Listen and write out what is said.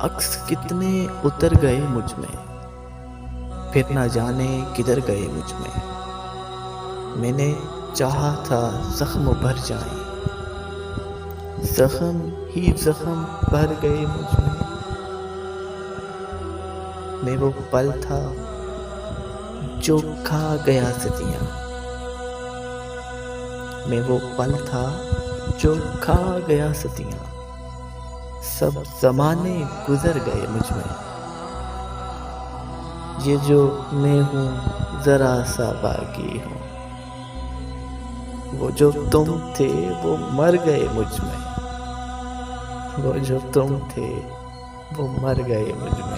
अक्स कितने उतर गए मुझ में, फिर ना जाने किधर गए मुझ में। मैंने चाहा था जख्म भर जाए, जख्म ही जख्म भर गए मुझ में। मैं वो पल था जो खा गया सदियां, मैं वो पल था जो खा गया सदियां। सब जमाने गुजर गए मुझ में, ये जो मैं हूँ जरा सा बाकी हूँ। वो जो तुम थे वो मर गए मुझ में, वो जो तुम थे वो मर गए मुझ में।